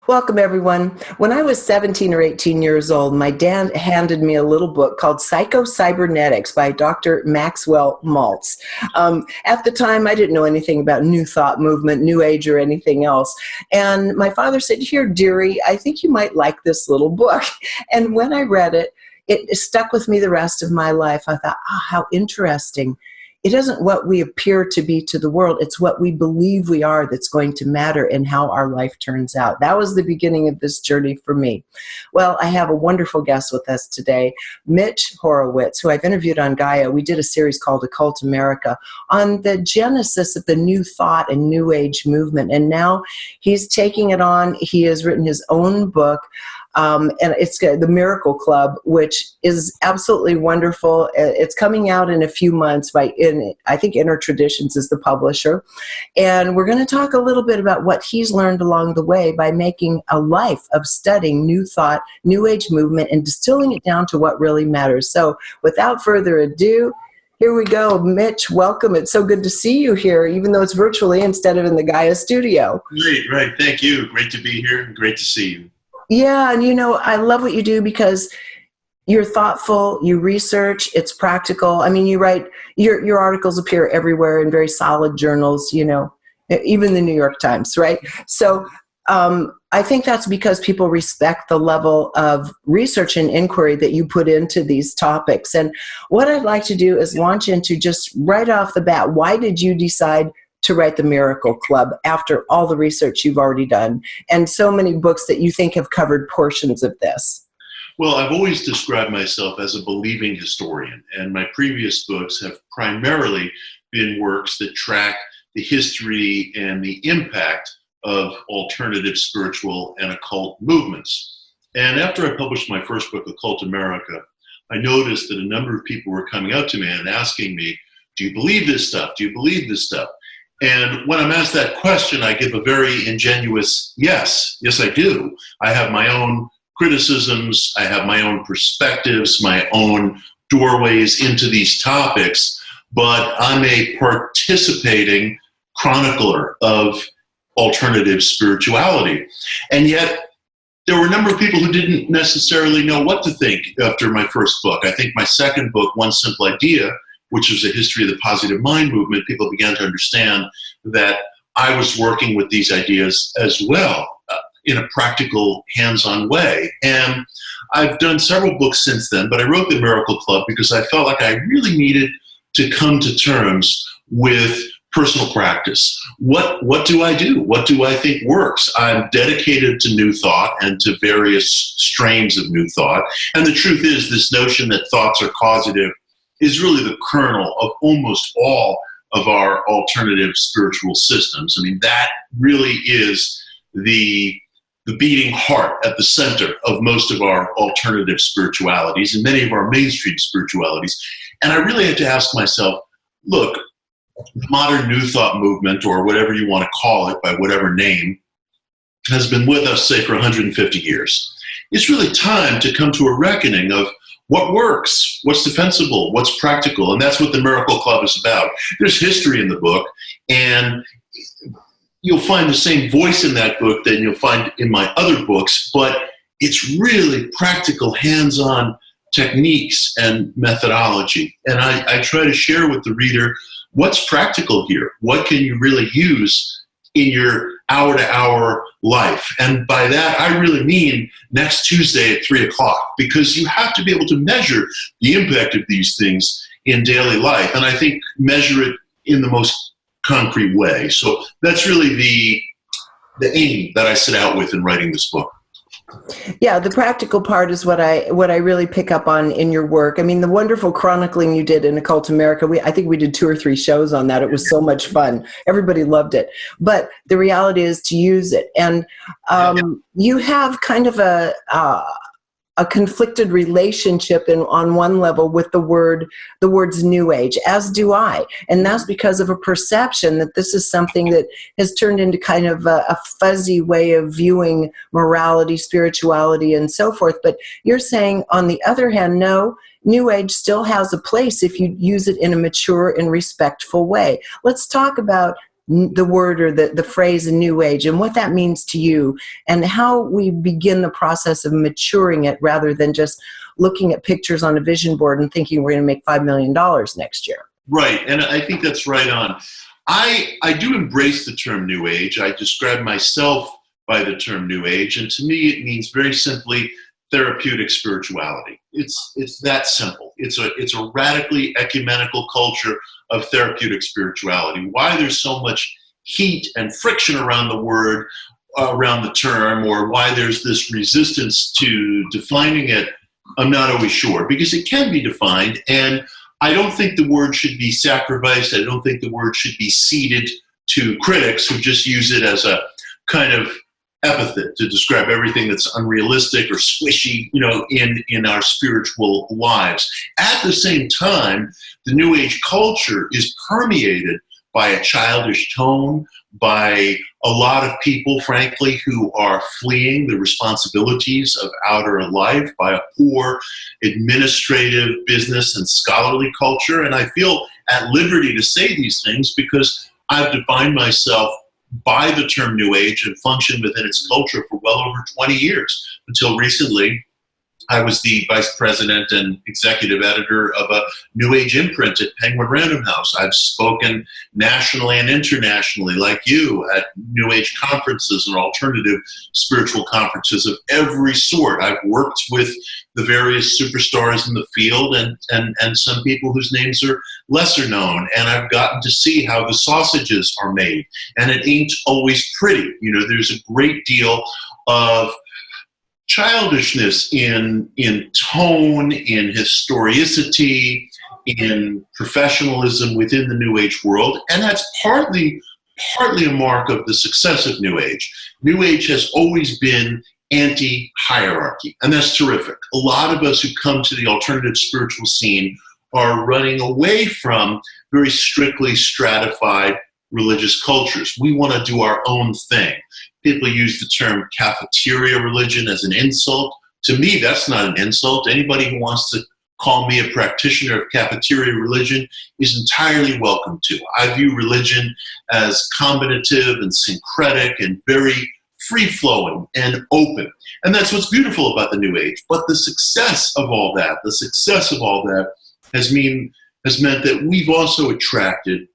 Welcome, everyone. When I was 17 or 18 years old, my dad handed me a little book called Psycho-Cybernetics by Dr. Maxwell Maltz. At the time, I didn't know anything about New Thought movement, New Age, or anything else. And my father said, "Here, dearie, I think you might like this little book." And when I read it, it stuck with me the rest of my life. I thought, how interesting. It isn't what we appear to be to the world, it's what we believe we are that's going to matter in how our life turns out. That was the beginning of this journey for me. Well, I have a wonderful guest with us today, Mitch Horowitz, who I've interviewed on Gaia. We did a series called Occult America on the genesis of the New Thought and New Age movement. And now he's taking it on. He has written his own book. And it's the Miracle Club, which is absolutely wonderful. It's coming out in a few months I think Inner Traditions is the publisher. And we're going to talk a little bit about what he's learned along the way by making a life of studying New Thought, New Age movement, and distilling it down to what really matters. So without further ado, here we go. Mitch, welcome. It's so good to see you here, even though it's virtually instead of in the Gaia studio. Right. Thank you. Great to be here and great to see you. Yeah, and I love what you do because you're thoughtful, you research, it's practical. I mean, you write, your articles appear everywhere in very solid journals, even the New York Times, right? So I think that's because people respect the level of research and inquiry that you put into these topics. And what I'd like to do is launch into just right off the bat, why did you decide to write the Miracle Club after all the research you've already done and so many books that you think have covered portions of this? Well, I've always described myself as a believing historian, and my previous books have primarily been works that track the history and the impact of alternative spiritual and occult movements. And after I published my first book, Occult America, I noticed that a number of people were coming up to me and asking me, "Do you believe this stuff? Do you believe this stuff?" And when I'm asked that question, I give a very ingenuous yes. Yes, I do. I have my own criticisms. I have my own perspectives, my own doorways into these topics, but I'm a participating chronicler of alternative spirituality. And yet, there were a number of people who didn't necessarily know what to think after my first book. I think my second book, One Simple Idea, which was a history of the positive mind movement, people began to understand that I was working with these ideas as well in a practical, hands-on way. And I've done several books since then, but I wrote the Miracle Club because I felt like I really needed to come to terms with personal practice. What do I do? What do I think works? I'm dedicated to New Thought and to various strains of New Thought. And the truth is, this notion that thoughts are causative is really the kernel of almost all of our alternative spiritual systems. I mean, that really is the beating heart at the center of most of our alternative spiritualities and many of our mainstream spiritualities. And I really had to ask myself, look, the modern New Thought movement, or whatever you want to call it, by whatever name, has been with us, say, for 150 years. It's really time to come to a reckoning of what works, what's defensible, what's practical, and that's what the Miracle Club is about. There's history in the book, and you'll find the same voice in that book that you'll find in my other books, but it's really practical, hands-on techniques and methodology. And I try to share with the reader what's practical here, what can you really use in your hour-to-hour life. And by that, I really mean next Tuesday at 3 o'clock, because you have to be able to measure the impact of these things in daily life. And I think measure it in the most concrete way. So that's really the aim that I set out with in writing this book. Yeah, the practical part is what I really pick up on in your work. I mean, the wonderful chronicling you did in Occult America, I think we did 2 or 3 shows on that. It was so much fun. Everybody loved it. But the reality is to use it. And you have kind of a conflicted relationship on one level with the words New Age, as do I. And that's because of a perception that this is something that has turned into kind of a fuzzy way of viewing morality, spirituality, and so forth. But you're saying, on the other hand, no, New Age still has a place if you use it in a mature and respectful way. Let's talk about the word or the phrase New Age and what that means to you, and how we begin the process of maturing it rather than just looking at pictures on a vision board and thinking we're going to make $5 million next year. Right, and I think that's right on. I do embrace the term New Age. I describe myself by the term New Age, and to me it means very simply therapeutic spirituality. It's that simple. It's a radically ecumenical culture of therapeutic spirituality. Why there's so much heat and friction around the word, around the term, or why there's this resistance to defining it, I'm not always sure, because it can be defined, and I don't think the word should be sacrificed. I don't think the word should be ceded to critics who just use it as a kind of epithet to describe everything that's unrealistic or squishy, in our spiritual lives. At the same time, the New Age culture is permeated by a childish tone, by a lot of people, frankly, who are fleeing the responsibilities of outer life, by a poor administrative, business, and scholarly culture. And I feel at liberty to say these things because I've defined myself by the term New Age and functioned within its culture for well over 20 years. Until recently, I was the vice president and executive editor of a New Age imprint at Penguin Random House. I've spoken nationally and internationally, like you, at New Age conferences and alternative spiritual conferences of every sort. I've worked with the various superstars in the field and some people whose names are lesser known. And I've gotten to see how the sausages are made. And it ain't always pretty. There's a great deal of childishness in tone, in historicity, in professionalism within the New Age world, and that's partly a mark of the success of New Age. New Age has always been anti-hierarchy, and that's terrific. A lot of us who come to the alternative spiritual scene are running away from very strictly stratified religious cultures. We want to do our own thing. People use the term cafeteria religion as an insult. To me, that's not an insult. Anybody who wants to call me a practitioner of cafeteria religion is entirely welcome to. I view religion as combinative and syncretic and very free-flowing and open. And that's what's beautiful about the New Age. But the success of all that has meant that we've also attracted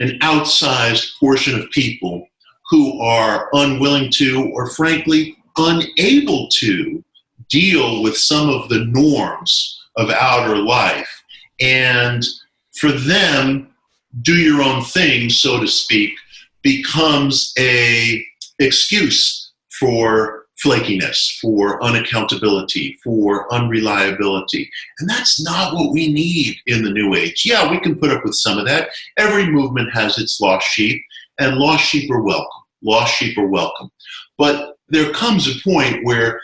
an outsized portion of people who are unwilling to, or frankly, unable to deal with some of the norms of outer life. And for them, do your own thing, so to speak, becomes a excuse for flakiness, for unaccountability, for unreliability. And that's not what we need in the New Age. Yeah, we can put up with some of that. Every movement has its lost sheep, and lost sheep are welcome. Lost sheep are welcome. But there comes a point where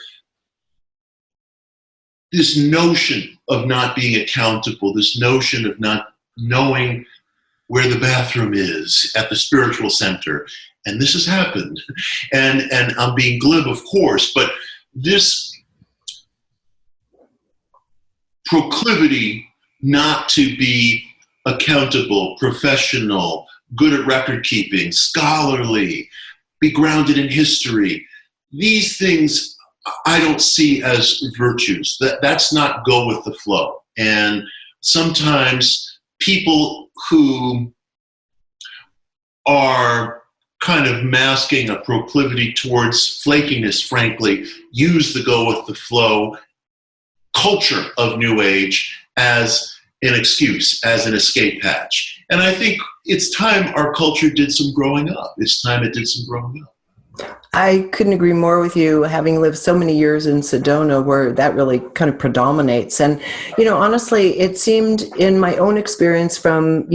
this notion of not being accountable, this notion of not knowing where the bathroom is at the spiritual center, and this has happened, and I'm being glib, of course, but this proclivity not to be accountable, professional, good at record keeping, scholarly, be grounded in history. These things I don't see as virtues. That's not go with the flow. And sometimes people who are kind of masking a proclivity towards flakiness, frankly, use the go with the flow culture of New Age as an excuse, as an escape hatch. And I think it's time our culture did some growing up. It's time it did some growing up. I couldn't agree more with you, having lived so many years in Sedona where that really kind of predominates. And, honestly, it seemed in my own experience from,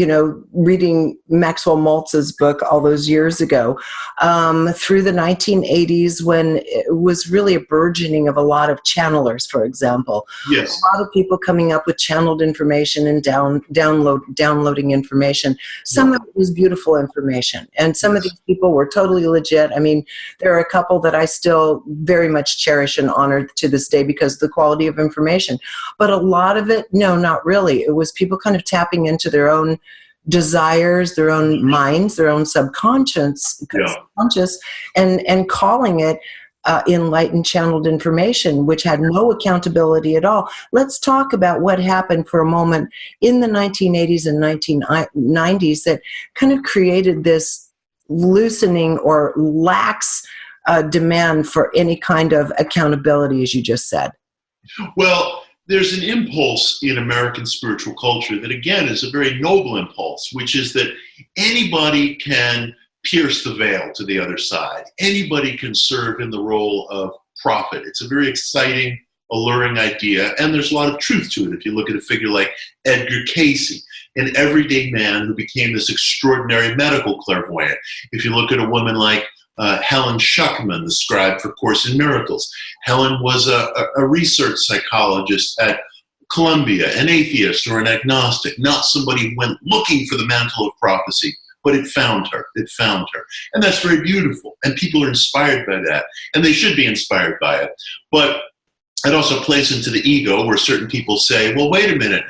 reading Maxwell Maltz's book all those years ago, through the 1980s when it was really a burgeoning of a lot of channelers, for example. Yes. A lot of people coming up with channeled information and downloading information. Some of it was beautiful information, and some of these people were totally legit. I mean, there are a couple that I still very much cherish and honor to this day because of the quality of information. But a lot of it, no, not really. It was people kind of tapping into their own desires, their own minds, their own subconscious, conscious, and calling it enlightened channeled information, which had no accountability at all. Let's talk about what happened for a moment in the 1980s and 1990s that kind of created this loosening or lax demand for any kind of accountability, as you just said. Well, there's an impulse in American spiritual culture that, again, is a very noble impulse, which is that anybody can pierce the veil to the other side. Anybody can serve in the role of prophet. It's a very exciting, alluring idea, and there's a lot of truth to it. If you look at a figure like Edgar Cayce, an everyday man who became this extraordinary medical clairvoyant. If you look at a woman like Helen Schucman, the scribe for Course in Miracles. Helen was a research psychologist at Columbia, an atheist or an agnostic, not somebody who went looking for the mantle of prophecy, but it found her. It found her. And that's very beautiful. And people are inspired by that. And they should be inspired by it. But it also plays into the ego where certain people say, well, wait a minute.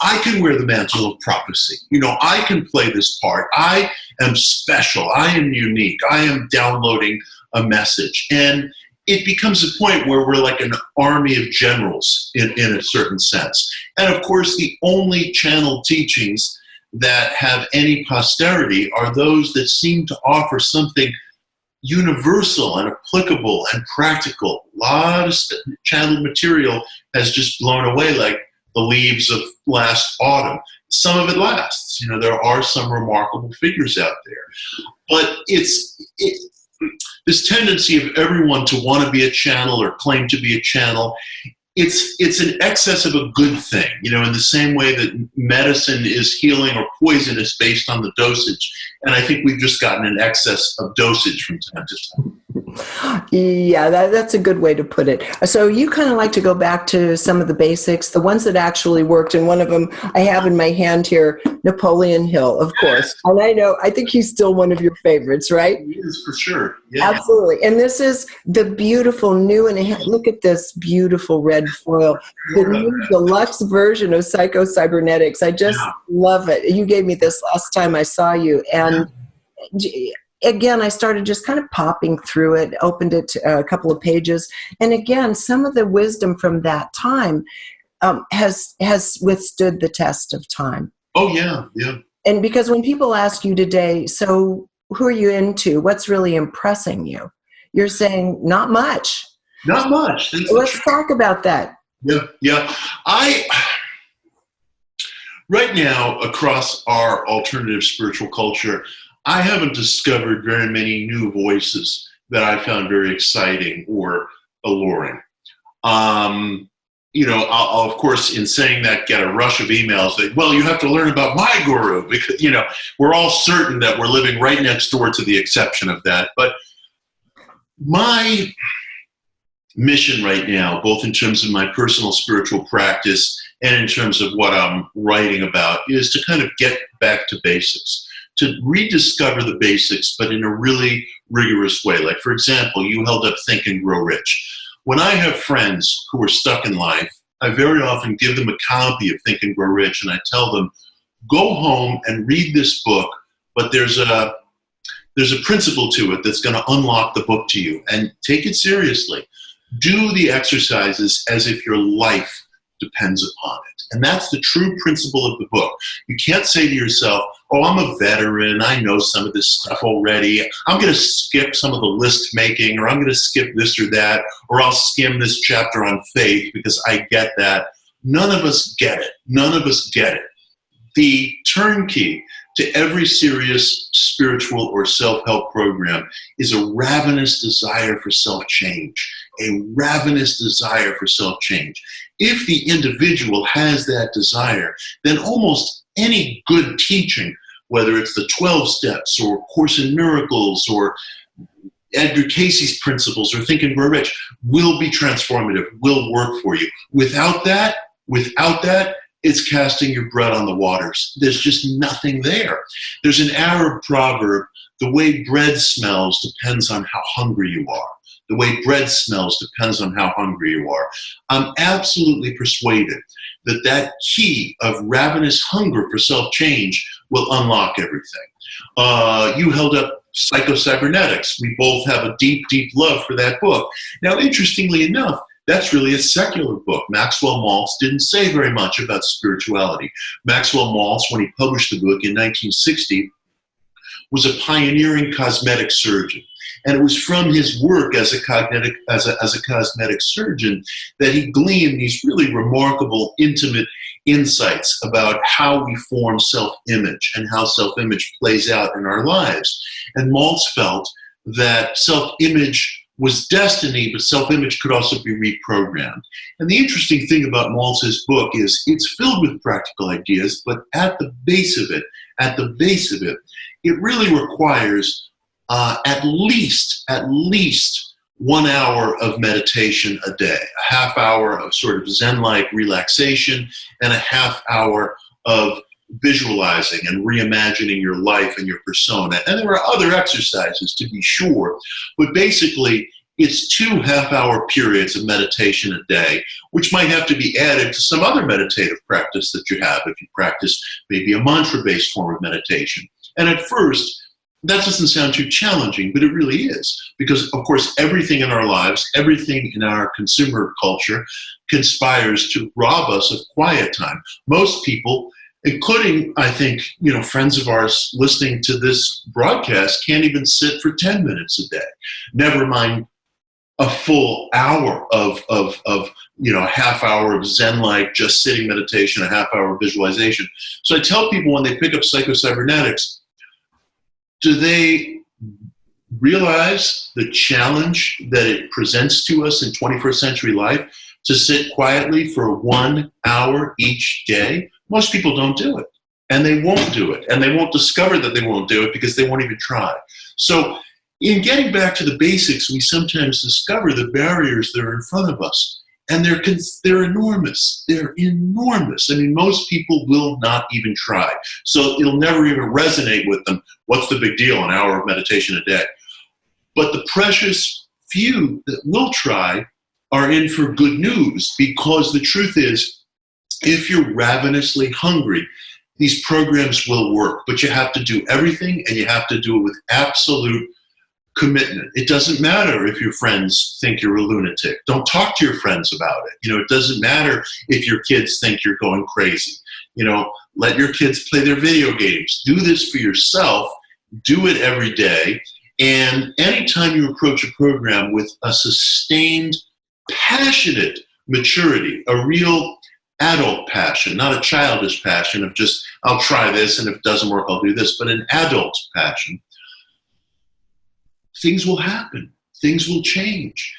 I can wear the mantle of prophecy. I can play this part. I am special. I am unique. I am downloading a message. And it becomes a point where we're like an army of generals in a certain sense. And of course, the only channeled teachings that have any posterity are those that seem to offer something universal and applicable and practical. A lot of channeled material has just blown away like the leaves of last autumn. Some of it lasts. There are some remarkable figures out there. But it's this tendency of everyone to want to be a channel or claim to be a channel, it's an excess of a good thing, in the same way that medicine is healing or poisonous based on the dosage. And I think we've just gotten an excess of dosage from time to time. Yeah, that's a good way to put it. So you kind of like to go back to some of the basics, the ones that actually worked. And one of them I have in my hand here, Napoleon Hill, of course. And I think he's still one of your favorites, right? He is, for sure. Yeah. Absolutely. And this is the beautiful new, and look at this beautiful red foil, the new deluxe version of Psycho-Cybernetics. I just love it. You gave me this last time I saw you. And again, I started just kind of popping through it, opened it to a couple of pages. And again, some of the wisdom from that time has withstood the test of time. Oh, yeah, yeah. And because when people ask you today, so who are you into? What's really impressing you? You're saying, not much. Not much. Let's talk about that. Yeah. Right now, across our alternative spiritual culture, I haven't discovered very many new voices that I found very exciting or alluring. I'll, of course, in saying that, get a rush of emails that, well, you have to learn about my guru, because, we're all certain that we're living right next door to the exception of that. But my mission right now, both in terms of my personal spiritual practice and in terms of what I'm writing about, is to kind of get back to basics, to rediscover the basics, but in a really rigorous way. Like, for example, you held up Think and Grow Rich. When I have friends who are stuck in life, I very often give them a copy of Think and Grow Rich, and I tell them, go home and read this book, but there's a principle to it that's going to unlock the book to you, and take it seriously. Do the exercises as if your life depends upon it. And that's the true principle of the book. You can't say to yourself, oh, I'm a veteran, I know some of this stuff already, I'm going to skip some of the list making, or I'm going to skip this or that, or I'll skim this chapter on faith because I get that. None of us get it. None of us get it. The turnkey to every serious spiritual or self-help program is a ravenous desire for self-change. A ravenous desire for self-change. If the individual has that desire, then almost any good teaching, whether it's the 12 steps or Course in Miracles or Edgar Cayce's principles or Think and Grow Rich, will be transformative, will work for you. Without that, it's casting your bread on the waters. There's just nothing there. There's an Arab proverb, the way bread smells depends on how hungry you are. the way bread smells depends on how hungry you are. I'm absolutely persuaded that that key of ravenous hunger for self-change will unlock everything. You held up Psycho-Cybernetics. We both have a deep, deep love for that book. Now, interestingly enough, that's really a secular book. Maxwell Maltz didn't say very much about spirituality. Maxwell Maltz, when he published the book in 1960, was a pioneering cosmetic surgeon. And it was from his work as a cosmetic surgeon that he gleaned these really remarkable, intimate insights about how we form self-image and how self-image plays out in our lives. And Maltz felt that self-image was destiny, but self-image could also be reprogrammed. And the interesting thing about Maltz's book is it's filled with practical ideas, but at the base of it, it really requires at least 1 hour of meditation a day, a half hour of sort of Zen-like relaxation, and a half hour of visualizing and reimagining your life and your persona. And there are other exercises, to be sure, but basically it's 2 half-hour periods of meditation a day, which might have to be added to some other meditative practice that you have if you practice maybe a mantra-based form of meditation. And at first, that doesn't sound too challenging, but it really is. Because, of course, everything in our lives, everything in our consumer culture conspires to rob us of quiet time. Most people, including, I think, friends of ours listening to this broadcast, can't even sit for 10 minutes a day. Never mind a full hour of a half hour of Zen-like just sitting meditation, a half hour of visualization. So I tell people when they pick up Psycho-Cybernetics, do they realize the challenge that it presents to us in 21st century life to sit quietly for 1 hour each day? Most people don't do it, and they won't do it, and they won't discover that they won't do it because they won't even try. So in getting back to the basics, we sometimes discover the barriers that are in front of us, and they're enormous. They're enormous. I mean, most people will not even try. So it'll never even resonate with them. What's the big deal? An hour of meditation a day. But the precious few that will try are in for good news, because the truth is, if you're ravenously hungry, these programs will work, but you have to do everything, and you have to do it with absolute commitment. It doesn't matter if your friends think you're a lunatic. Don't talk to your friends about it. It doesn't matter if your kids think you're going crazy. Let your kids play their video games. Do this for yourself. Do it every day. And anytime you approach a program with a sustained, passionate maturity, a real adult passion, not a childish passion of just, I'll try this, and if it doesn't work, I'll do this, but an adult passion, things will happen. Things will change.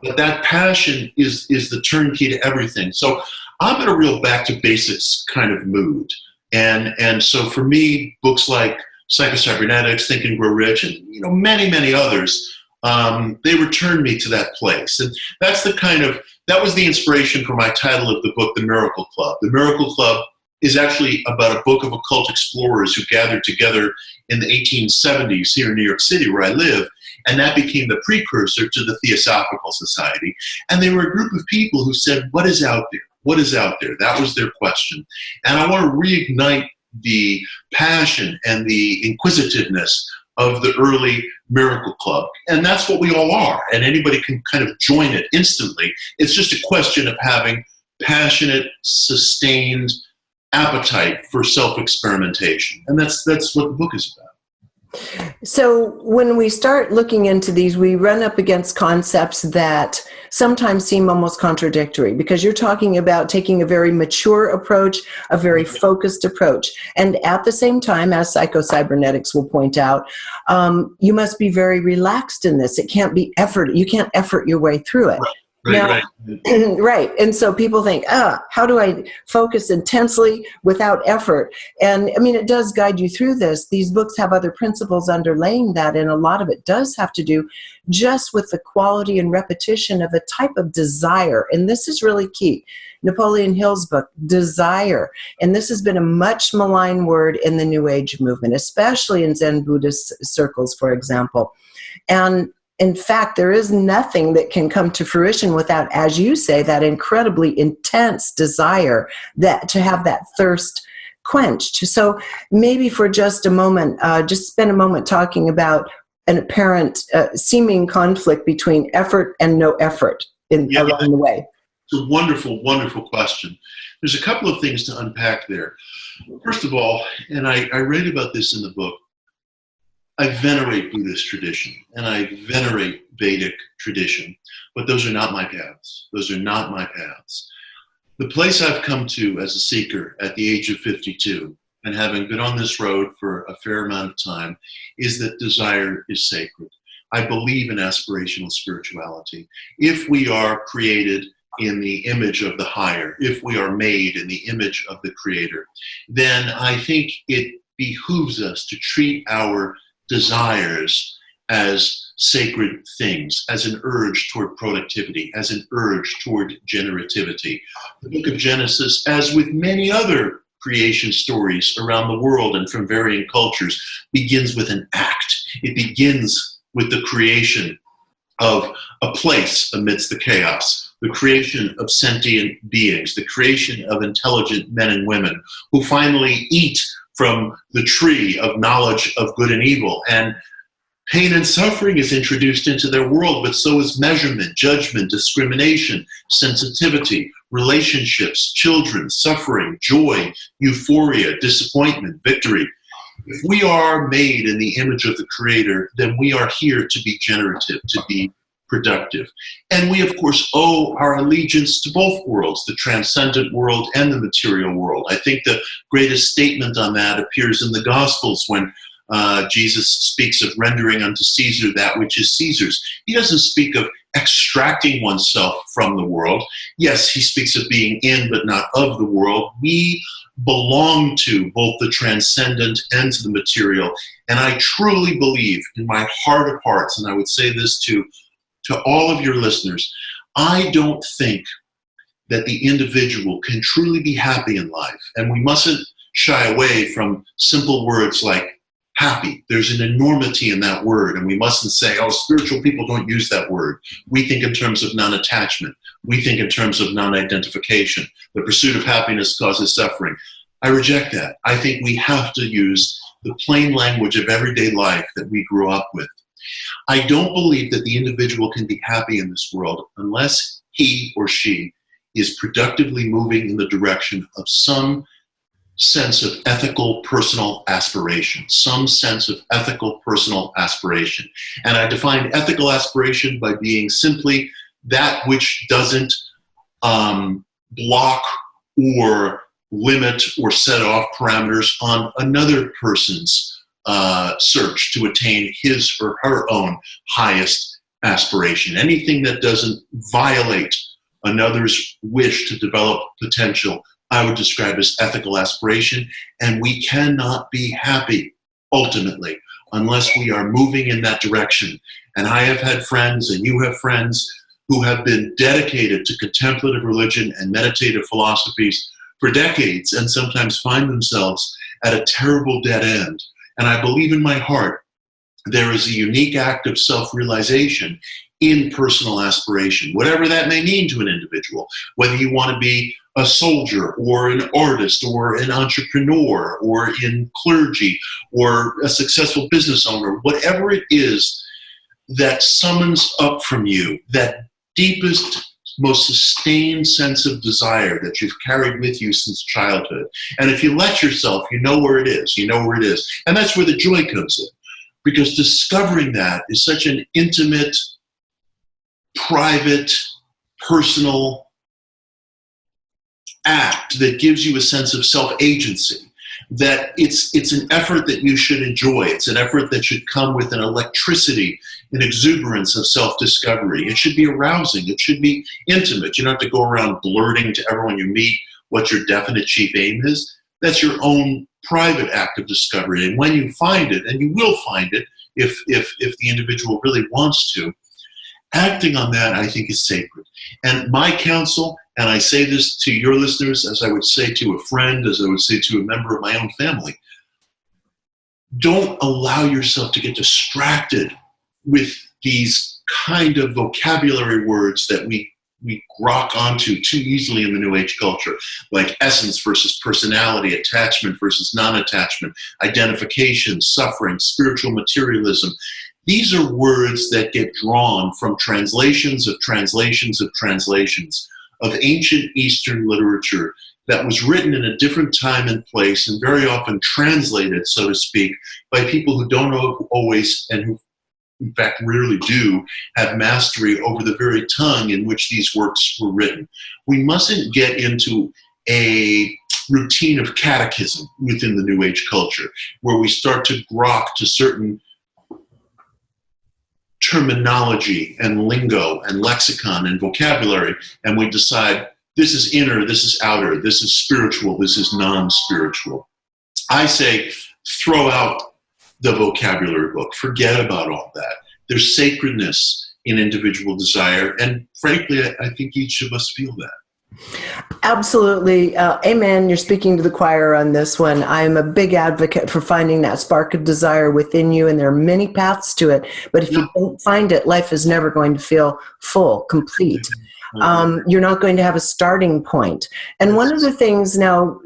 But that passion is the turnkey to everything. So I'm in a real back to basics kind of mood. And so for me, books like Psycho-Cybernetics, Think and Grow Rich, and many, many others, they return me to that place. And that was the inspiration for my title of the book, The Miracle Club. The Miracle Club is actually about a book of occult explorers who gathered together in the 1870s here in New York City, where I live, and that became the precursor to the Theosophical Society. And they were a group of people who said, what is out there? What is out there? That was their question. And I want to reignite the passion and the inquisitiveness of the early Miracle Club. And that's what we all are. And anybody can kind of join it instantly. It's just a question of having passionate, sustained appetite for self-experimentation. And that's what the book is about. So when we start looking into these, we run up against concepts that sometimes seem almost contradictory, because you're talking about taking a very mature approach, a very focused approach. And at the same time, as Psycho-Cybernetics will point out, you must be very relaxed in this. It can't be effort. You can't effort your way through it. Right. Right. And so people think, how do I focus intensely without effort? And I mean, it does guide you through this. These books have other principles underlaying that, and a lot of it does have to do just with the quality and repetition of a type of desire. And this is really key. Napoleon Hill's book, desire. And this has been a much maligned word in the New Age movement, especially in Zen Buddhist circles, for example. And in fact, there is nothing that can come to fruition without, as you say, that incredibly intense desire that to have that thirst quenched. So maybe for just a moment, just spend a moment talking about an apparent seeming conflict between effort and no effort along the way. It's a wonderful, wonderful question. There's a couple of things to unpack there. First of all, and I write about this in the book, I venerate Buddhist tradition and I venerate Vedic tradition, but those are not my paths. Those are not my paths. The place I've come to as a seeker at the age of 52, and having been on this road for a fair amount of time, is that desire is sacred. I believe in aspirational spirituality. If we are created in the image of the higher, if we are made in the image of the Creator, then I think it behooves us to treat our desires as sacred things, as an urge toward productivity, as an urge toward generativity. The book of Genesis, as with many other creation stories around the world and from varying cultures, begins with an act. It begins with the creation of a place amidst the chaos, the creation of sentient beings, the creation of intelligent men and women who finally eat from the tree of knowledge of good and evil. And pain and suffering is introduced into their world, but so is measurement, judgment, discrimination, sensitivity, relationships, children, suffering, joy, euphoria, disappointment, victory. If we are made in the image of the Creator, then we are here to be generative, to be productive. And we, of course, owe our allegiance to both worlds, the transcendent world and the material world. I think the greatest statement on that appears in the Gospels when Jesus speaks of rendering unto Caesar that which is Caesar's. He doesn't speak of extracting oneself from the world. Yes, he speaks of being in but not of the world. We belong to both the transcendent and to the material. And I truly believe in my heart of hearts, and I would say this to all of your listeners, I don't think that the individual can truly be happy in life. And we mustn't shy away from simple words like happy. There's an enormity in that word, and we mustn't say, oh, spiritual people don't use that word. We think in terms of non-attachment. We think in terms of non-identification. The pursuit of happiness causes suffering. I reject that. I think we have to use the plain language of everyday life that we grew up with. I don't believe that the individual can be happy in this world unless he or she is productively moving in the direction of some sense of ethical personal aspiration, some sense of ethical personal aspiration. And I define ethical aspiration by being simply that which doesn't block or limit or set off parameters on another person's search to attain his or her own highest aspiration. Anything that doesn't violate another's wish to develop potential, I would describe as ethical aspiration. And we cannot be happy, ultimately, unless we are moving in that direction. And I have had friends, and you have friends, who have been dedicated to contemplative religion and meditative philosophies for decades, and sometimes find themselves at a terrible dead end. And I believe in my heart there is a unique act of self-realization in personal aspiration, whatever that may mean to an individual, whether you want to be a soldier or an artist or an entrepreneur or in clergy or a successful business owner, whatever it is that summons up from you that deepest, most sustained sense of desire that you've carried with you since childhood. And if you let yourself, you know where it is. You know where it is. And that's where the joy comes in. Because discovering that is such an intimate, private, personal act that gives you a sense of self-agency, that it's an effort that you should enjoy. It's an effort that should come with an electricity, an exuberance of self-discovery. It should be arousing. It should be intimate. You don't have to go around blurting to everyone you meet what your definite chief aim is. That's your own private act of discovery. And when you find it, and you will find it if the individual really wants to, acting on that, I think, is sacred. And my counsel, and I say this to your listeners as I would say to a friend, as I would say to a member of my own family, don't allow yourself to get distracted with these kind of vocabulary words that we grok onto too easily in the New Age culture, like essence versus personality, attachment versus non-attachment, identification, suffering, spiritual materialism. These are words that get drawn from translations of translations of translations of ancient Eastern literature that was written in a different time and place, and very often translated, so to speak, by people who don't always, and who in fact rarely do, have mastery over the very tongue in which these works were written. We mustn't get into a routine of catechism within the New Age culture, where we start to grok to certain terminology and lingo and lexicon and vocabulary, and we decide this is inner, this is outer, this is spiritual, this is non-spiritual. I say throw out the vocabulary book. Forget about all that. There's sacredness in individual desire, and frankly, I think each of us feel that. Absolutely. Amen. You're speaking to the choir on this one. I'm a big advocate for finding that spark of desire within you, and there are many paths to it. But if you don't find it, life is never going to feel full, complete. You're not going to have a starting point. And one of the things now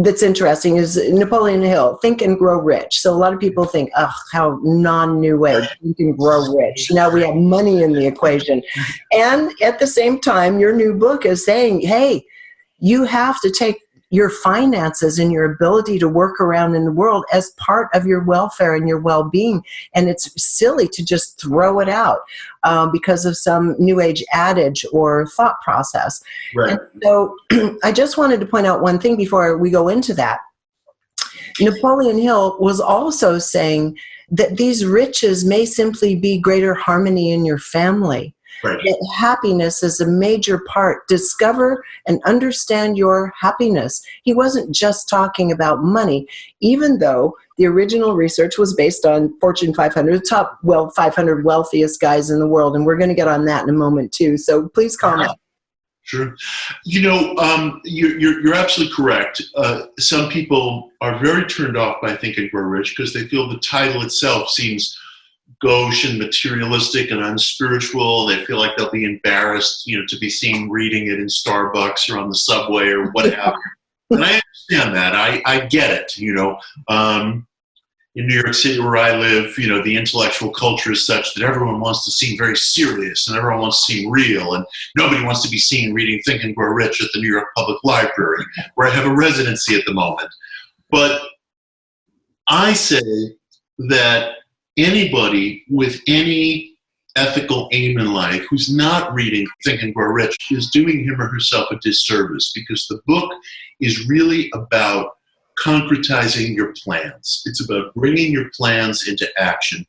that's interesting is Napoleon Hill, Think and Grow Rich. So a lot of people think, oh, how non-new age, Think and Grow Rich. Now we have money in the equation. And at the same time, your new book is saying, hey, you have to take your finances and your ability to work around in the world as part of your welfare and your well-being. And it's silly to just throw it out because of some new age adage or thought process. Right. And so I just wanted to point out one thing before we go into that. Napoleon Hill was also saying that these riches may simply be greater harmony in your family. Right. That happiness is a major part. Discover and understand your happiness. He wasn't just talking about money, even though the original research was based on Fortune 500, the top 500 wealthiest guys in the world, and we're going to get on that in a moment too. So please comment. Sure. You know, you're absolutely correct. Some people are very turned off by Think and Grow Rich because they feel the title itself seems gauche and materialistic and unspiritual. They feel like they'll be embarrassed, to be seen reading it in Starbucks or on the subway or what have you. And I understand that. I get it. In New York City where I live, the intellectual culture is such that everyone wants to seem very serious and everyone wants to seem real, and nobody wants to be seen reading Think and Grow Rich at the New York Public Library, where I have a residency at the moment. But I say that anybody with any ethical aim in life who's not reading Think and Grow Rich is doing him or herself a disservice, because the book is really about concretizing your plans. It's about bringing your plans into action.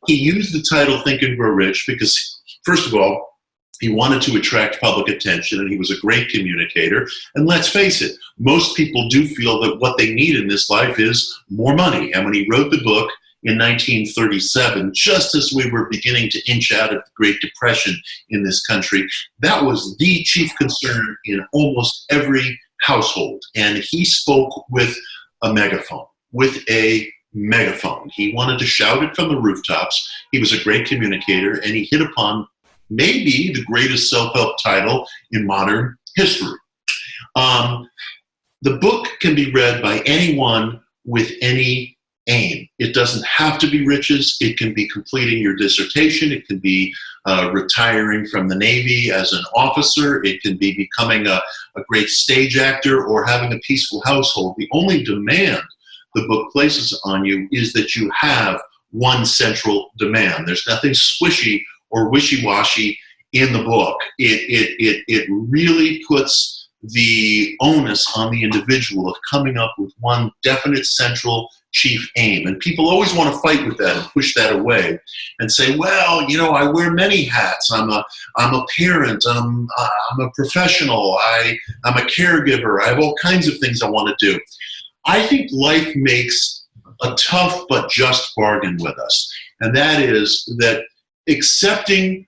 He used the title Think and Grow Rich because, first of all, he wanted to attract public attention, and he was a great communicator. And let's face it, most people do feel that what they need in this life is more money. And when he wrote the book in 1937, just as we were beginning to inch out of the Great Depression in this country, that was the chief concern in almost every household. And he spoke with a megaphone, He wanted to shout it from the rooftops. He was a great communicator, and he hit upon maybe the greatest self-help title in modern history. The book can be read by anyone with any aim. It doesn't have to be riches. It can be completing your dissertation. It can be retiring from the Navy as an officer. It can be becoming a great stage actor or having a peaceful household. The only demand the book places on you is that you have one central demand. There's nothing squishy or wishy-washy in the book. It really puts the onus on the individual of coming up with one definite central chief aim. And people always want to fight with that and push that away and say, well, I wear many hats. I'm a parent. I'm a professional. I'm a caregiver. I have all kinds of things I want to do. I think life makes a tough but just bargain with us. And that is that accepting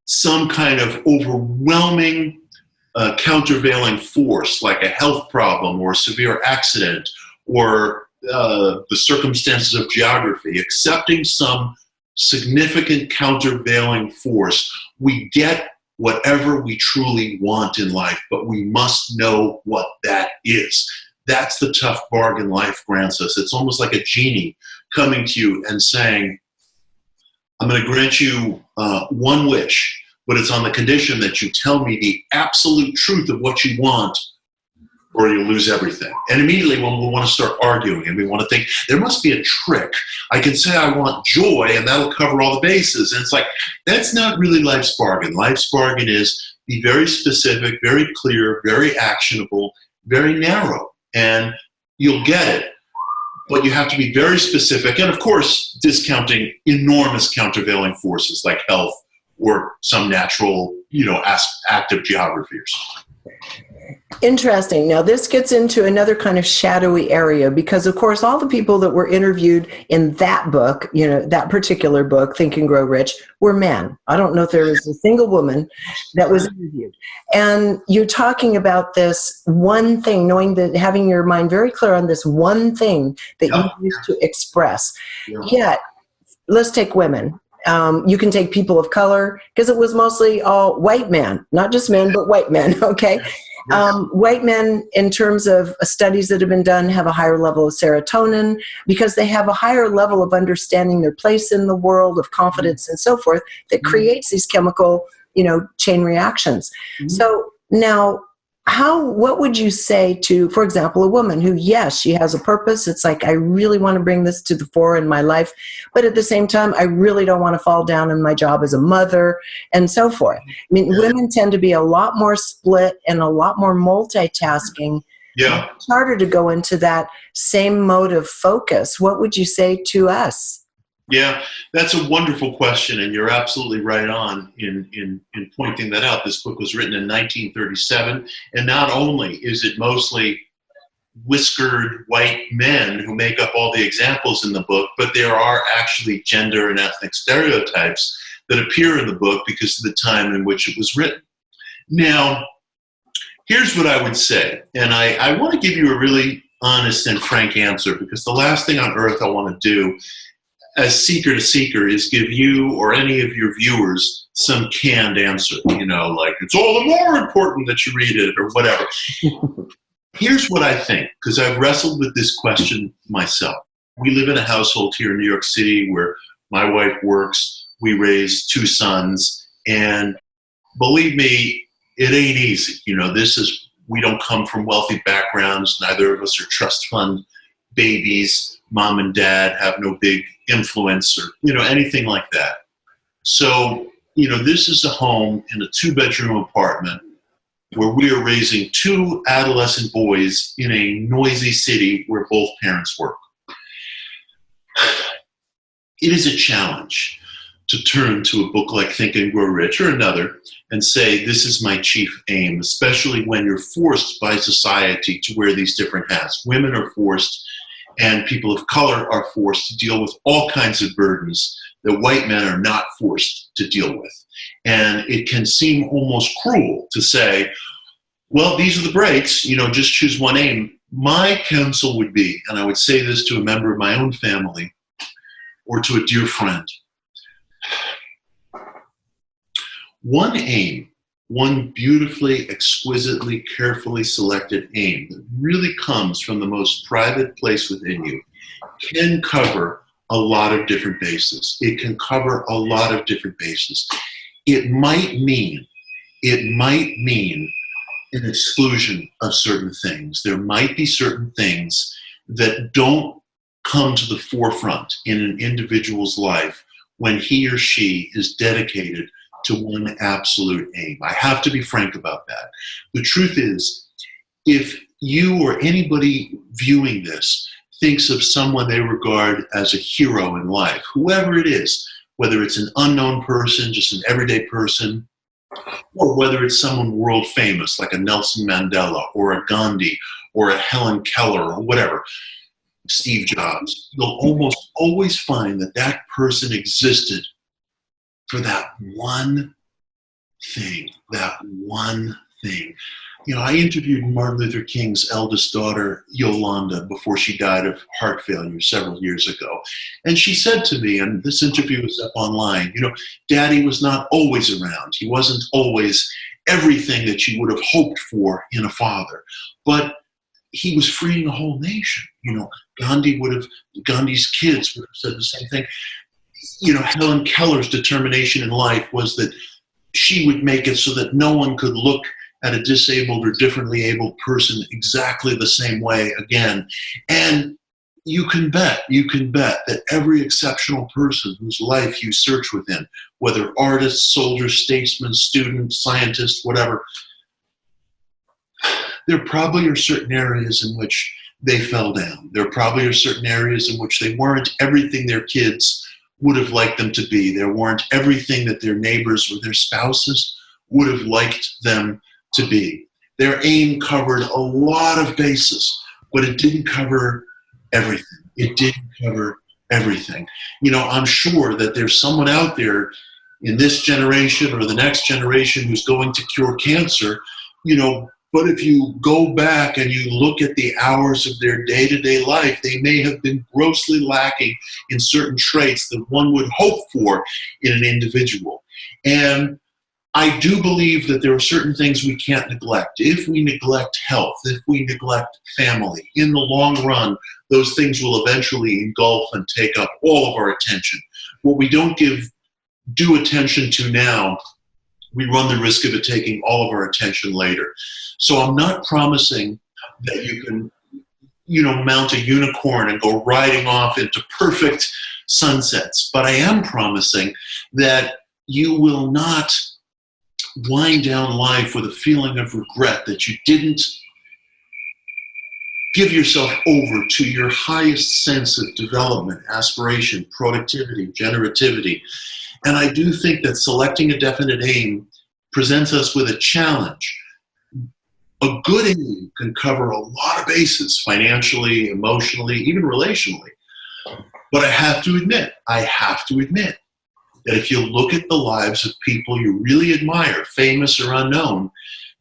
some kind of overwhelming countervailing force, like a health problem or a severe accident or the circumstances of geography, accepting some significant countervailing force, we get whatever we truly want in life, but we must know what that is. That's the tough bargain life grants us. It's almost like a genie coming to you and saying, I'm going to grant you one wish, but it's on the condition that you tell me the absolute truth of what you want, or you'll lose everything. And immediately when we want to start arguing and we want to think, there must be a trick. I can say I want joy and that'll cover all the bases. And it's like, that's not really life's bargain. Life's bargain is be very specific, very clear, very actionable, very narrow, and you'll get it. But you have to be very specific. And of course, discounting enormous countervailing forces like health or some natural, act of geography or something. Interesting. Now, this gets into another kind of shadowy area because, of course, all the people that were interviewed in that book, that particular book, Think and Grow Rich, were men. I don't know if there was a single woman that was interviewed. And you're talking about this one thing, knowing that having your mind very clear on this one thing that you used to express. Yet, let's take women. You can take people of color because it was mostly all white men, not just men, but white men. Okay. White men, in terms of studies that have been done, have a higher level of serotonin because they have a higher level of understanding their place in the world, of confidence and so forth, that creates these chemical, chain reactions. So now, what would you say to, for example, a woman who, yes, she has a purpose. It's like, I really want to bring this to the fore in my life, but at the same time, I really don't want to fall down in my job as a mother and so forth. I mean, women tend to be a lot more split and a lot more multitasking. Yeah. It's harder to go into that same mode of focus. What would you say to us? Yeah, that's a wonderful question, and you're absolutely right on in pointing that out. This book was written in 1937, and not only is it mostly whiskered white men who make up all the examples in the book, but there are actually gender and ethnic stereotypes that appear in the book because of the time in which it was written. Now, here's what I would say, and I want to give you a really honest and frank answer because the last thing on earth I want to do as seeker to seeker is give you or any of your viewers some canned answer, like it's all the more important that you read it or whatever. Here's what I think, because I've wrestled with this question myself. We live in a household here in New York City where my wife works, we raise 2 sons, and believe me, it ain't easy. We don't come from wealthy backgrounds. Neither of us are trust fund babies. Mom and dad have no big influence or, anything like that. So, this is a home in a 2-bedroom apartment where we are raising 2 adolescent boys in a noisy city where both parents work. It is a challenge to turn to a book like Think and Grow Rich or another and say, this is my chief aim, especially when you're forced by society to wear these different hats. Women are forced and people of color are forced to deal with all kinds of burdens that white men are not forced to deal with. And it can seem almost cruel to say, well, these are the breaks, just choose one aim. My counsel would be, and I would say this to a member of my own family or to a dear friend, one aim, one beautifully, exquisitely, carefully selected aim that really comes from the most private place within you can cover a lot of different bases. It can cover a lot of different bases. It might mean an exclusion of certain things. There might be certain things that don't come to the forefront in an individual's life when he or she is dedicated to one absolute aim. I have to be frank about that. The truth is, if you or anybody viewing this thinks of someone they regard as a hero in life, whoever it is, whether it's an unknown person, just an everyday person, or whether it's someone world famous like a Nelson Mandela or a Gandhi or a Helen Keller or whatever, Steve Jobs, you'll almost always find that that person existed for that one thing, I interviewed Martin Luther King's eldest daughter, Yolanda, before she died of heart failure several years ago. And she said to me, and this interview is up online, Daddy was not always around. He wasn't always everything that you would have hoped for in a father. But he was freeing a whole nation. Gandhi's kids would have said the same thing. Helen Keller's determination in life was that she would make it so that no one could look at a disabled or differently abled person exactly the same way again. And you can bet that every exceptional person whose life you search within, whether artist, soldier, statesman, student, scientist, whatever, there probably are certain areas in which they fell down. There probably are certain areas in which they weren't everything their kids would have liked them to be. There weren't everything that their neighbors or their spouses would have liked them to be. Their aim covered a lot of bases, but it didn't cover everything. It didn't cover everything. I'm sure that there's someone out there in this generation or the next generation who's going to cure cancer, but if you go back and you look at the hours of their day-to-day life, they may have been grossly lacking in certain traits that one would hope for in an individual. And I do believe that there are certain things we can't neglect. If we neglect health, if we neglect family, in the long run, those things will eventually engulf and take up all of our attention. What we don't give due attention to now, we run the risk of it taking all of our attention later. So I'm not promising that you can, mount a unicorn and go riding off into perfect sunsets, but I am promising that you will not wind down life with a feeling of regret that you didn't give yourself over to your highest sense of development, aspiration, productivity, generativity. And I do think that selecting a definite aim presents us with a challenge. A good aim can cover a lot of bases, financially, emotionally, even relationally. But I have to admit that if you look at the lives of people you really admire, famous or unknown,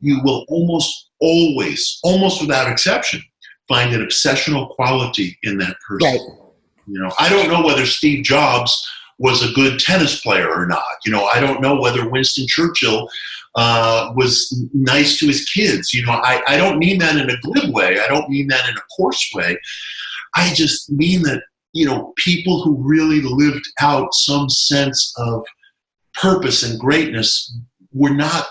you will almost always, almost without exception, find an obsessional quality in that person. Right. I don't know whether Steve Jobs was a good tennis player or not. I don't know whether Winston Churchill was nice to his kids. I don't mean that in a glib way. I don't mean that in a coarse way. I just mean that, people who really lived out some sense of purpose and greatness were not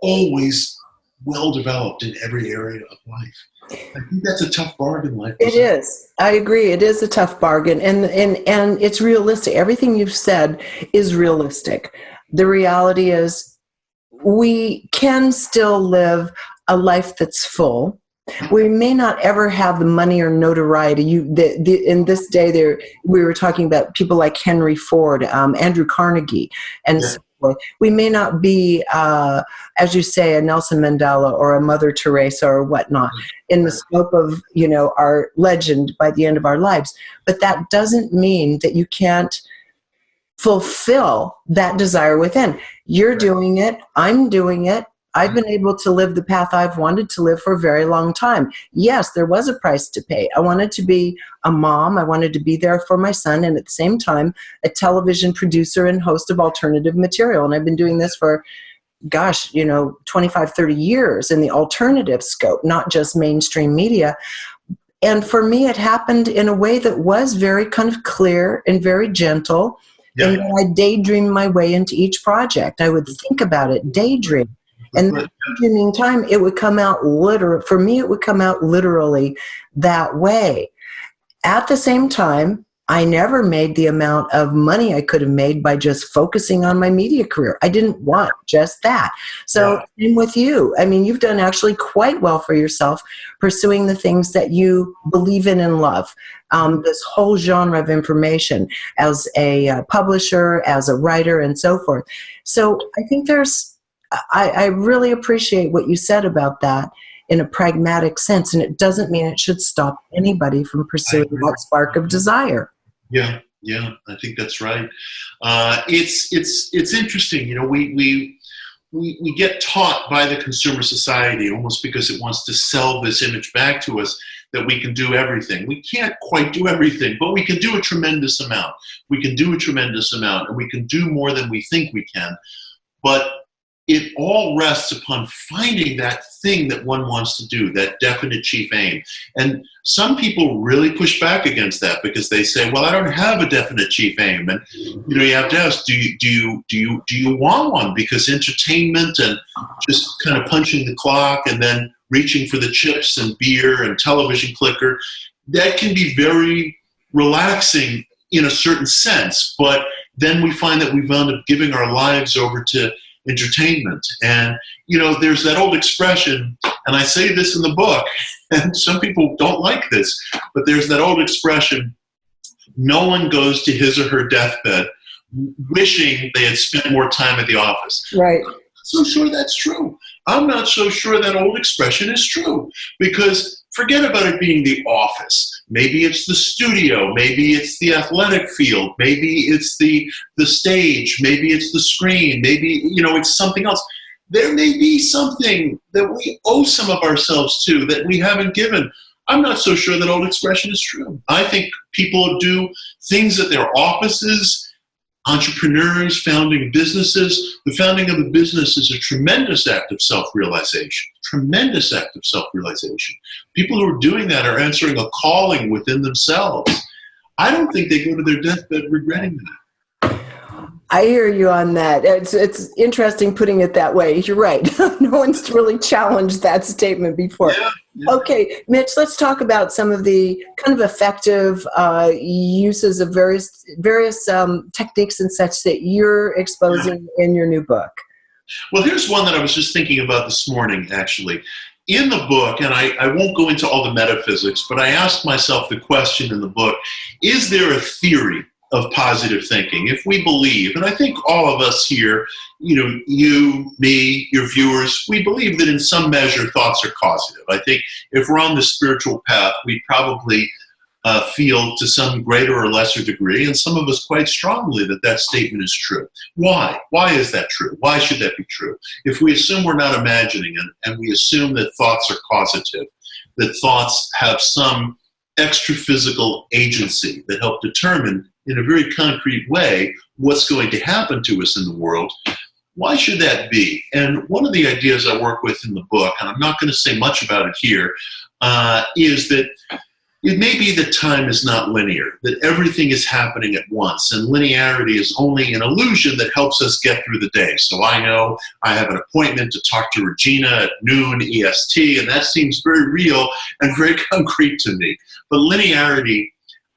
always well developed in every area of life. I think that's a tough bargain. It is. I agree. It is a tough bargain. And it's realistic. Everything you've said is realistic. The reality is we can still live a life that's full. We may not ever have the money or notoriety. In this day, we were talking about people like Henry Ford, Andrew Carnegie, and so forth. We may not be, as you say, a Nelson Mandela or a Mother Teresa or whatnot in the scope of our legend by the end of our lives. But that doesn't mean that you can't fulfill that desire within. You're doing it. I'm doing it. I've been able to live the path I've wanted to live for a very long time. Yes, there was a price to pay. I wanted to be a mom. I wanted to be there for my son, and at the same time, a television producer and host of alternative material. And I've been doing this for, 25, 30 years in the alternative scope, not just mainstream media. And for me, it happened in a way that was very kind of clear and very gentle. Yeah. And I daydreamed my way into each project. I would think about it, daydream. And the daydreaming time, it would come out for me, it would come out literally that way. At the same time, I never made the amount of money I could have made by just focusing on my media career. I didn't want just that. So same with you. I mean, you've done actually quite well for yourself pursuing the things that you believe in and love. This whole genre of information as a publisher, as a writer, and so forth. So I think I really appreciate what you said about that in a pragmatic sense, and it doesn't mean it should stop anybody from pursuing that spark of desire. Yeah, I think that's right. It's interesting. we get taught by the consumer society, almost because it wants to sell this image back to us, that we can do everything. We can't quite do everything, but we can do a tremendous amount. We can do a tremendous amount, and we can do more than we think we can. But it all rests upon finding that thing that one wants to do, that definite chief aim. And some people really push back against that because they say, well, I don't have a definite chief aim. And you have to ask, do you want one? Because entertainment and just kind of punching the clock and then reaching for the chips and beer and television clicker, that can be very relaxing in a certain sense. But then we find that we've wound up giving our lives over to entertainment. And, there's that old expression, and I say this in the book, and some people don't like this, but there's that old expression, no one goes to his or her deathbed wishing they had spent more time at the office. Right. I'm not so sure that's true. I'm not so sure that old expression is true, because forget about it being the office. Maybe it's the studio. Maybe it's the athletic field. Maybe it's the stage. Maybe it's the screen. Maybe, it's something else. There may be something that we owe some of ourselves to that we haven't given. I'm not so sure that old expression is true. I think people do things at their offices, entrepreneurs founding businesses. The founding of a business is a tremendous act of self-realization. Tremendous act of self-realization. People who are doing that are answering a calling within themselves. I don't think they go to their deathbed regretting that. I hear you on that. It's interesting putting it that way. You're right. No one's really challenged that statement before. Yeah. Okay, Mitch, let's talk about some of the kind of effective uses of various techniques and such that you're exposing in your new book. Well, here's one that I was just thinking about this morning, actually. In the book, and I won't go into all the metaphysics, but I asked myself the question in the book, is there a theory of positive thinking? If we believe, and I think all of us here, you, me, your viewers, we believe that in some measure thoughts are causative. I think if we're on the spiritual path, we probably feel to some greater or lesser degree, and some of us quite strongly, that statement is true. Why? Why is that true? Why should that be true? If we assume we're not imagining and we assume that thoughts are causative, that thoughts have some extra physical agency that help determine in a very concrete way what's going to happen to us in the world, why should that be? And one of the ideas I work with in the book, and I'm not going to say much about it here, is that it may be that time is not linear, that everything is happening at once, and linearity is only an illusion that helps us get through the day. So I know I have an appointment to talk to Regina at noon EST, and that seems very real and very concrete to me. But linearity,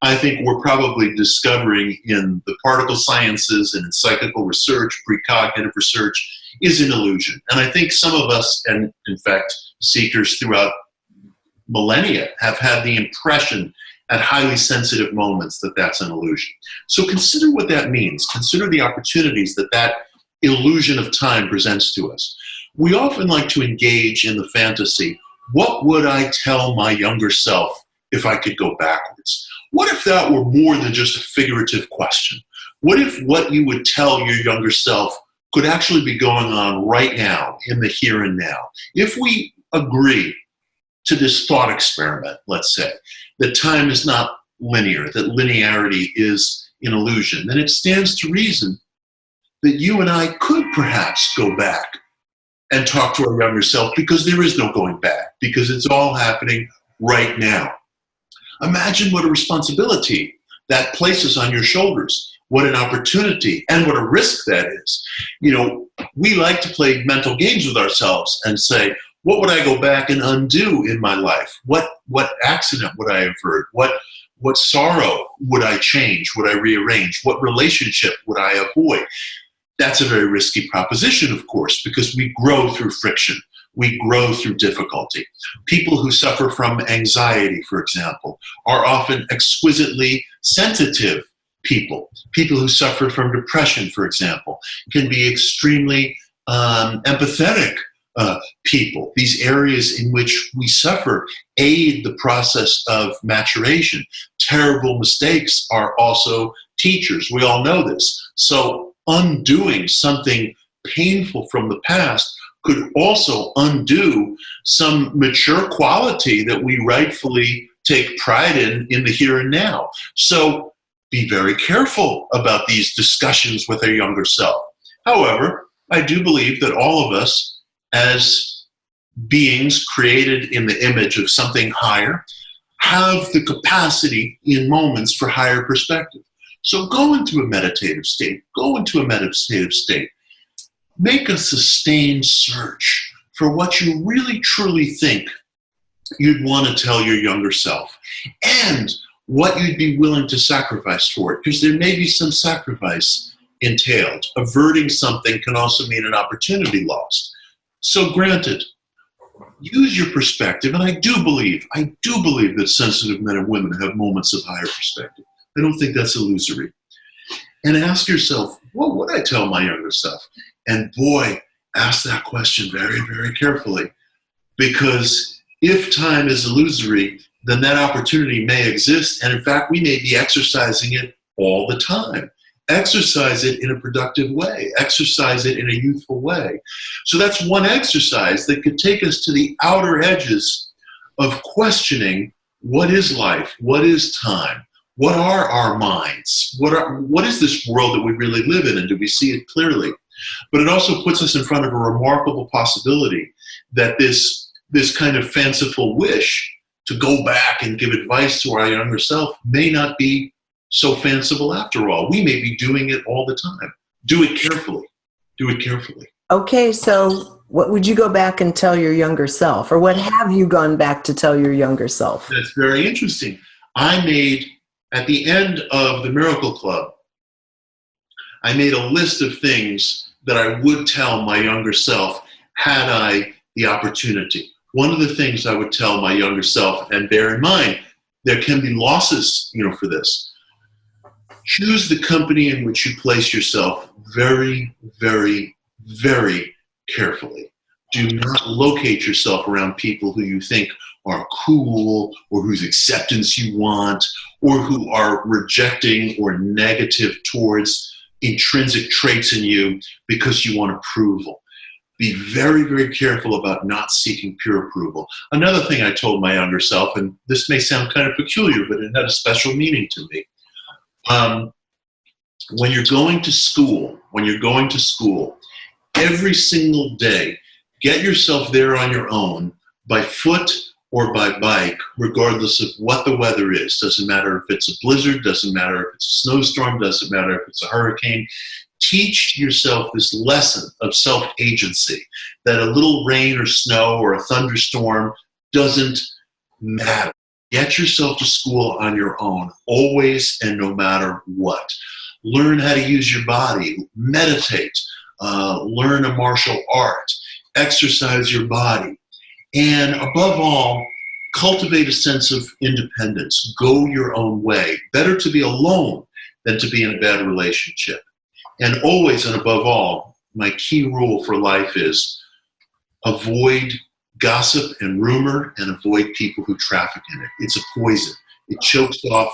I think we're probably discovering in the particle sciences and in psychical research, precognitive research, is an illusion. And I think some of us, and in fact, seekers throughout millennia, have had the impression at highly sensitive moments that that's an illusion. So consider what that means. Consider the opportunities that illusion of time presents to us. We often like to engage in the fantasy, what would I tell my younger self if I could go backwards? What if that were more than just a figurative question? What if what you would tell your younger self could actually be going on right now, in the here and now? If we agree to this thought experiment, let's say, that time is not linear, that linearity is an illusion, then it stands to reason that you and I could perhaps go back and talk to our younger self, because there is no going back, because it's all happening right now. Imagine what a responsibility that places on your shoulders, what an opportunity, and what a risk that is. We like to play mental games with ourselves and say, what would I go back and undo in my life? What accident would I avert? What sorrow would I change? Would I rearrange? What relationship would I avoid? That's a very risky proposition, of course, because we grow through friction. We grow through difficulty. People who suffer from anxiety, for example, are often exquisitely sensitive people. People who suffer from depression, for example, can be extremely empathetic people. These areas in which we suffer aid the process of maturation. Terrible mistakes are also teachers. We all know this. So undoing something painful from the past could also undo some mature quality that we rightfully take pride in the here and now. So be very careful about these discussions with our younger self. However, I do believe that all of us, as beings created in the image of something higher, have the capacity in moments for higher perspective. So go into a meditative state. Go into a meditative state. Make a sustained search for what you really truly think you'd want to tell your younger self and what you'd be willing to sacrifice for it, because there may be some sacrifice entailed. Averting something can also mean an opportunity lost. So granted, use your perspective, and I do believe that sensitive men and women have moments of higher perspective. I don't think that's illusory. And ask yourself, what would I tell my younger self? And boy, ask that question very, very carefully, because if time is illusory, then that opportunity may exist, and in fact, we may be exercising it all the time. Exercise it in a productive way. Exercise it in a youthful way. So that's one exercise that could take us to the outer edges of questioning what is life, what is time, what are our minds, what is this world that we really live in, and do we see it clearly? But it also puts us in front of a remarkable possibility that this kind of fanciful wish to go back and give advice to our younger self may not be so fanciful after all. We may be doing it all the time. Do it carefully. Do it carefully. Okay, so what would you go back and tell your younger self? Or what have you gone back to tell your younger self? That's very interesting. I made, at the end of the Miracle Club, I made a list of things that I would tell my younger self had I the opportunity. One of the things I would tell my younger self, and bear in mind, there can be losses, for this. Choose the company in which you place yourself very, very, very carefully. Do not locate yourself around people who you think are cool, or whose acceptance you want, or who are rejecting or negative towards intrinsic traits in you because you want approval. Be very, very careful about not seeking pure approval. Another thing I told my younger self, and this may sound kind of peculiar, but it had a special meaning to me. When you're going to school, every single day, get yourself there on your own, by foot or by bike, regardless of what the weather is. Doesn't matter if it's a blizzard, doesn't matter if it's a snowstorm, doesn't matter if it's a hurricane. Teach yourself this lesson of self-agency, that a little rain or snow or a thunderstorm doesn't matter. Get yourself to school on your own, always and no matter what. Learn how to use your body, meditate, learn a martial art, exercise your body, and above all, cultivate a sense of independence. Go your own way. Better to be alone than to be in a bad relationship. And always and above all, my key rule for life is avoid gossip and rumor, and avoid people who traffic in it. It's a poison. It chokes off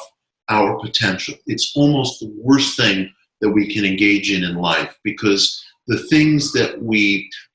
our potential. It's almost the worst thing that we can engage in life, because the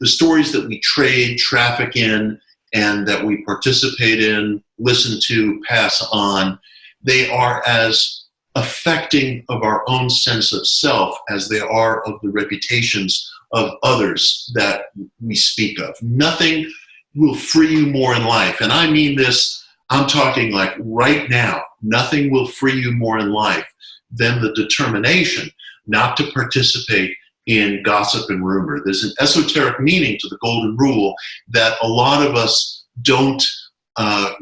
stories that we trade, traffic in, and that we participate in, listen to, pass on, they are as affecting of our own sense of self as they are of the reputations of others that we speak of. Nothing will free you more in life. And I mean this, I'm talking like right now, nothing will free you more in life than the determination not to participate in gossip and rumor. There's an esoteric meaning to the golden rule that a lot of us don't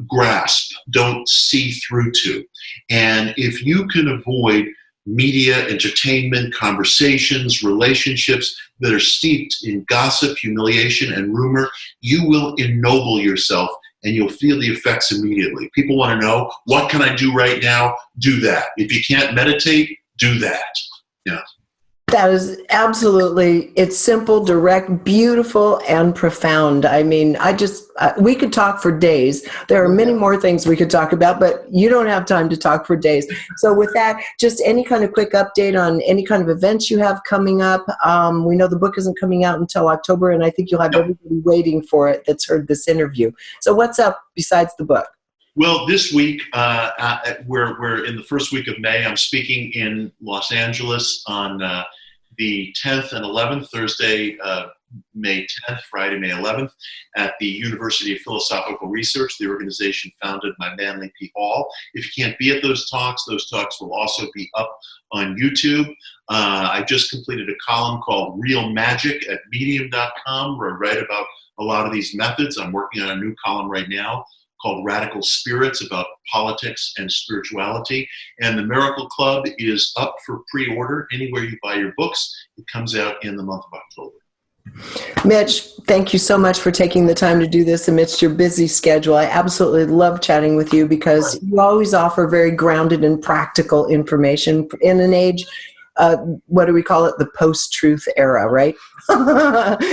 grasp, don't see through to. And if you can avoid media, entertainment, conversations, relationships that are steeped in gossip, humiliation, and rumor, you will ennoble yourself, and you'll feel the effects immediately. People want to know, what can I do right now? Do that. If you can't meditate, do that. Yeah. That is absolutely, it's simple, direct, beautiful, and profound. I mean, we could talk for days. There are many more things we could talk about, but you don't have time to talk for days. So with that, just any kind of quick update on any kind of events you have coming up. We know the book isn't coming out until October, and I think you'll have everybody waiting for it that's heard this interview. So what's up besides the book? Well, this week, we're in the first week of May. I'm speaking in Los Angeles on the 10th and 11th, Thursday, May 10th, Friday, May 11th, at the University of Philosophical Research, the organization founded by Manly P. Hall. If you can't be at those talks will also be up on YouTube. I just completed a column called Real Magic at medium.com, where I write about a lot of these methods. I'm working on a new column right now called Radical Spirits, about politics and spirituality. And the Miracle Club is up for pre-order anywhere you buy your books. It comes out in the month of October. Mitch, thank you so much for taking the time to do this amidst your busy schedule. I absolutely love chatting with you because you always offer very grounded and practical information in an age, what do we call it? The post-truth era, right?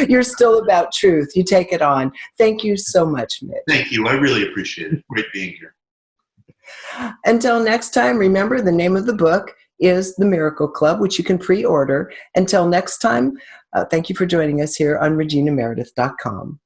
You're still about truth. You take it on. Thank you so much, Mitch. Thank you. I really appreciate it. Great being here. Until next time, remember the name of the book is The Miracle Club, which you can pre-order. Until next time, thank you for joining us here on reginameredith.com.